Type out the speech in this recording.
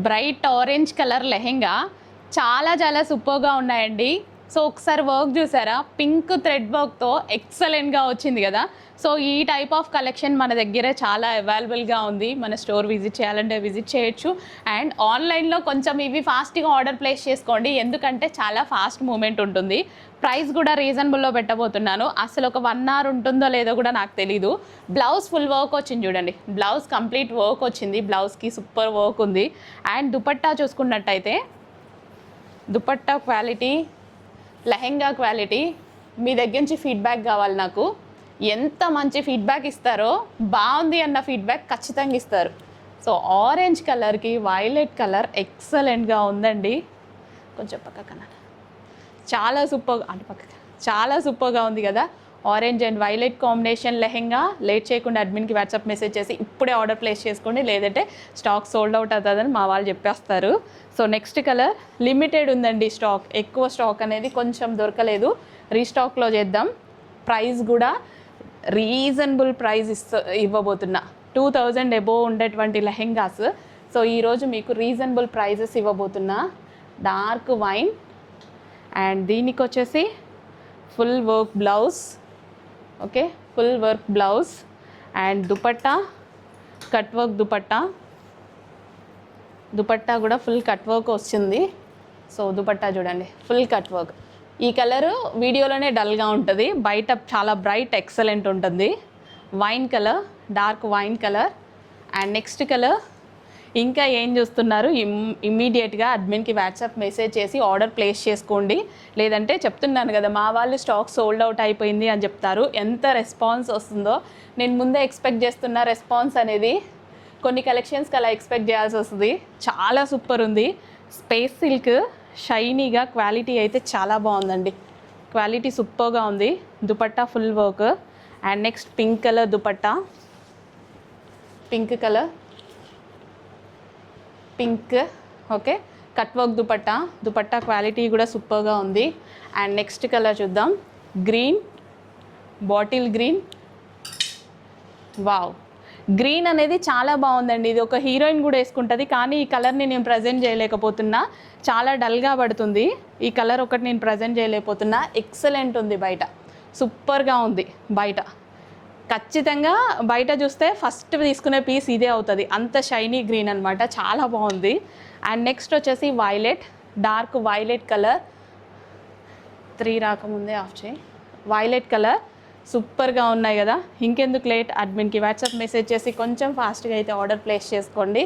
Bright orange colour lehenga చాలా చాలా సూపర్గా ఉన్నాయండి. సో ఒకసారి వర్క్ చూసారా, పింక్ థ్రెడ్ వర్క్తో ఎక్సలెంట్గా వచ్చింది కదా. సో ఈ టైప్ ఆఫ్ కలెక్షన్ మన దగ్గర చాలా అవైలబుల్గా ఉంది. మన స్టోర్ విజిట్ చేయాలంటే విజిట్ చేయొచ్చు. అండ్ ఆన్లైన్లో కొంచెం ఇవి ఫాస్ట్గా ఆర్డర్ ప్లేస్ చేసుకోండి, ఎందుకంటే చాలా ఫాస్ట్ మూమెంట్ ఉంటుంది. ప్రైస్ కూడా రీజనబుల్లో పెట్టబోతున్నాను. అసలు ఒక 1 hour ఉంటుందో లేదో కూడా నాకు తెలీదు. బ్లౌజ్ ఫుల్ వర్క్ వచ్చింది చూడండి, బ్లౌజ్ కంప్లీట్ వర్క్ వచ్చింది, బ్లౌజ్కి సూపర్ వర్క్ ఉంది. అండ్ దుపట్టా చూసుకున్నట్టయితే దుపట్టా క్వాలిటీ, లెహెంగా క్వాలిటీ, మీ దగ్గర నుంచి ఫీడ్బ్యాక్ కావాలి నాకు. ఎంత మంచి ఫీడ్బ్యాక్ ఇస్తారో, బాగుంది అన్న ఫీడ్బ్యాక్ ఖచ్చితంగా ఇస్తారు. సో ఆరెంజ్ కలర్కి వైలెట్ కలర్ ఎక్సలెంట్గా ఉందండి. కొంచెం పక్కన చాలా సూపర్, అంటే పక్కన చాలా సూపర్గా ఉంది కదా. Orange and violet combination lehenga. Late చేయకుండా అడ్మిన్కి వాట్సాప్ మెసేజ్ చేసి ఇప్పుడే ఆర్డర్ ప్లేస్ చేసుకోండి, లేదంటే స్టాక్ సోల్డ్ అవుట్ అవుతుందని మా వాళ్ళు చెప్పేస్తారు. సో నెక్స్ట్ కలర్ లిమిటెడ్ ఉందండి స్టాక్, ఎక్కువ స్టాక్ అనేది కొంచెం దొరకలేదు, రీస్టాక్లో చేద్దాం. ప్రైస్ కూడా రీజనబుల్ ప్రైస్ ఇవ్వబోతున్నా. 2000 అబోవ్ ఉండేటువంటి లెహెంగాస్. సో ఈరోజు మీకు రీజనబుల్ ప్రైజెస్ ఇవ్వబోతున్నా. డార్క్ వైన్ అండ్ దీనికి వచ్చేసి full work blouse. Okay, full work blouse and dupatta cut work dupatta. Dupatta కూడా ఫుల్ కట్ వర్క్ వచ్చింది. సో దుపట్టా చూడండి ఫుల్ కట్ వర్క్. ఈ కలరు వీడియోలోనే డల్గా ఉంటుంది, బయట చాలా బ్రైట్ ఎక్సలెంట్ ఉంటుంది. Wine colour, dark wine colour. And next colour ఇంకా ఏం చూస్తున్నారు, ఇమ్మీడియట్గా అడ్మిన్కి వాట్సాప్ మెసేజ్ చేసి ఆర్డర్ ప్లేస్ చేసుకోండి, లేదంటే చెప్తున్నాను కదా మా వాళ్ళు స్టాక్ సోల్డ్ అవుట్ అయిపోయింది అని చెప్తారు. ఎంత రెస్పాన్స్ వస్తుందో నేను ముందే ఎక్స్పెక్ట్ చేస్తున్న రెస్పాన్స్ అనేది. కొన్ని కలెక్షన్స్కి అలా ఎక్స్పెక్ట్ చేయాల్సి వస్తుంది. చాలా సూపర్ ఉంది. స్పేస్ సిల్క్ షైనీగా, క్వాలిటీ అయితే చాలా బాగుందండి, క్వాలిటీ సూపర్గా ఉంది. Dupatta full work. And next pink colour dupatta, pink colour, pink. Okay, cut work dupatta. Dupatta quality కూడా సూపర్గా ఉంది. అండ్ నెక్స్ట్ కలర్ చూద్దాం, green, bottle green. Wow, green అనేది చాలా బాగుందండి. ఇది ఒక హీరోయిన్ కూడా వేసుకుంటుంది, కానీ ఈ కలర్ని నేను ప్రజెంట్ చేయలేకపోతున్నా, చాలా డల్గా పడుతుంది. ఈ కలర్ ఒకటి నేను ప్రజెంట్ చేయలేకపోతున్నా. ఎక్సలెంట్ ఉంది, బయట సూపర్గా ఉంది. బయట ఖచ్చితంగా బయట చూస్తే ఫస్ట్ తీసుకునే పీస్ ఇదే అవుతుంది, అంత షైనీ గ్రీన్ అనమాట, చాలా బాగుంది. అండ్ నెక్స్ట్ వచ్చేసి వైలెట్, డార్క్ వైలెట్ కలర్. 3 రాకముందే ఆఫ్ చేయి. వైలెట్ కలర్ సూపర్గా ఉన్నాయి కదా. ఇంకెందుకు లేట్, అడ్మిన్కి వాట్సాప్ మెసేజ్ చేసి కొంచెం ఫాస్ట్గా అయితే ఆర్డర్ ప్లేస్ చేసుకోండి.